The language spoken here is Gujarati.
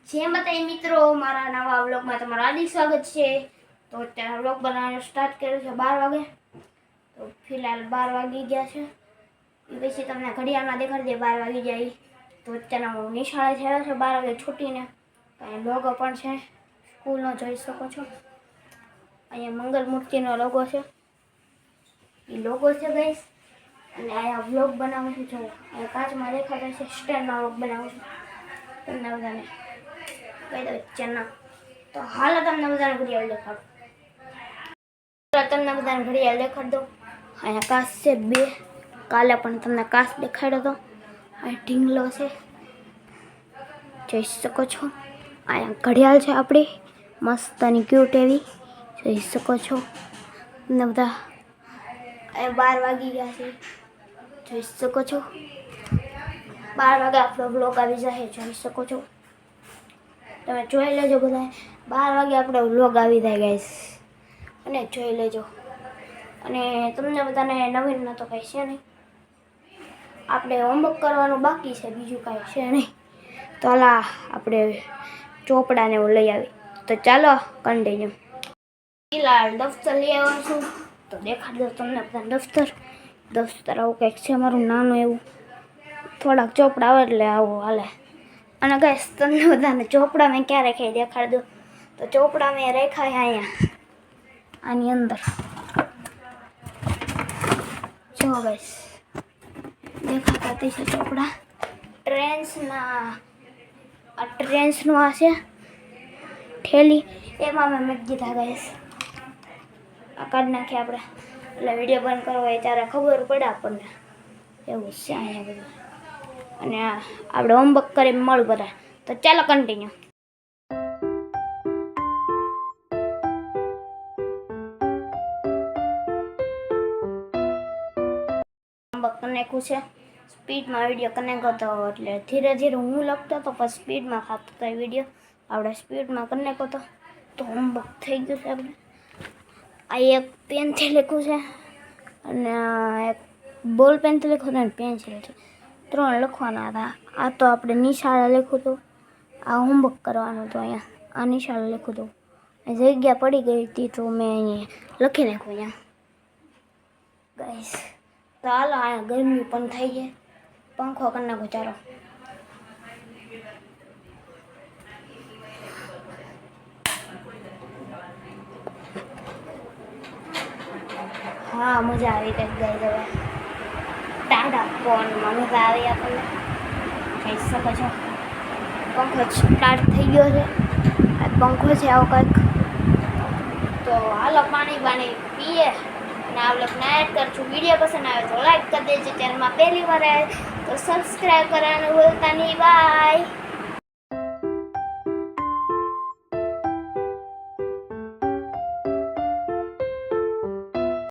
જે માતાજી મિત્રો, મારા નવા વ્લોગમાં તમારું હાર્દિક સ્વાગત છે। તો અત્યારે વ્લોગ બનાવવાનું સ્ટાર્ટ કર્યું છે 12 વાગે। તો ફિલહાલ 12 વાગી ગયા છે। એ પછી તમને ઘડિયાળમાં દેખાડી દે 12 વાગી જાય। તો અત્યારે હું નિશાળે થયો છે 12 વાગે છૂટીને। અહીંયા લોગો પણ છે સ્કૂલનો, જોઈ શકો છો। અહીંયા મંગલ મૂર્તિનો લોગો છે, એ લોગો છે ગાઈસ। અને અહીંયા વ્લોગ બનાવું છું, જો અહીંયા કાચમાં દેખાતા છે સ્ટેન્ડમાં વ્લોગ બનાવું છું તમને બધાને કહી દો ચેનલ। તો હાલ તમને બધાને ઘડિયાળ દેખાડું, દો। અહીંયા કાચ છે 2, કાલે પણ તમને કાચ દેખાડ્યો હતો। અહીંયા ઢીંગલો છે, જોઈ શકો છો। અહીંયા ઘડિયાળ છે આપણી મસ્તની ક્યુટ એવી, જોઈ શકો છો તમને બધા। અહીંયા 12 વાગી ગયા છે, જોઈ શકો છો। 12 વાગે આપણો વ્લોગ આવી જાય, જોઈ શકો છો। તમે જોઈ લેજો બધા, 12 વાગે આપણો વ્લોગ આવી જાય ગાઈસ, અને જોઈ લેજો। અને તમને બધાને નવીનમાં તો કંઈ છે નહીં, આપણે હોમવર્ક કરવાનું બાકી છે, બીજું કાંઈ છે નહીં। તો હાલા આપણે ચોપડાને એવું લઈ આવી, તો ચાલો કન્ટિન્યુ। ફિલહાલ દફતર લઈ આવ્યો છું, તો દેખાડી દો તમને બધા દફતર આવું કંઈક છે મારું નાનું એવું, થોડાક ચોપડા આવે એટલે આવું હાલે। અને ગાઈસ તમને બધાને ચોપડા મેં ક્યાં રાખ્યા દેખાડી દો। તો ચોપડા મેં રાખ્યા અહીંયા આની અંદર, જો ગાઈસ દેખાતા તે છે ચોપડા ટ્રેન્સનું આ છે થેલી, એમાં મેં મૂકી દીધા ગાઈસ। આ કાઢી નાખીએ આપણે, એટલે વિડીયો બંધ કરવો હોય ત્યારે ખબર પડે આપણને, એવું છે અહીંયા બધું। અને આપણે હોમવર્ક કરીને મળું બધા, તો ચાલો કન્ટિન્યુ। હોમવર્ક કરી નાખ્યું છે, સ્પીડમાં વિડીયો કરી નાખ્યો હતો, એટલે ધીરે ધીરે હું લખતો હતો પછી સ્પીડમાં ખાતો હતો વિડીયો, આપણે સ્પીડમાં કરી નાખ્યો હતો। તો હોમવર્ક થઈ ગયું છે આપણે। આ એક પેનથી લખ્યું છે, અને એક બોલ પેનથી લખ્યું હતું, અને પેન્સિલથી 3 લખવાના હતા। આ તો આપણે નિશાળે લખ્યું હતું, આ હોમવર્ક કરવાનું હતું અહીંયા, આ નિશાળે લખ્યું હતું। જગ્યા પડી ગઈ હતી તો મેં અહીંયા લખી નાખ્યું અહીંયા ગાઈસ। તો હાલો અહીંયા ગરમી પણ થઈ જાય, પંખો કરી નાખો ચાલો। હા મજા આવી કંઈક ગાઈસ, હવે ટાઢા ફોનમાં મજા આવી આપણને, જોઈ શકો છો। પંખો સ્ટાર્ટ થઈ ગયો છે, આ પંખો છે આવો કંઈક। તો હાલો પાણી પીએ, અને આ બ્લોગને એડ કરશું। વિડીયો પસંદ આવે તો લાઈક કરી દેજો, ચેનલમાં પહેલી વાર આવે તો સબસ્ક્રાઈબ કરવાનું ભૂલતા નહીં। બાય।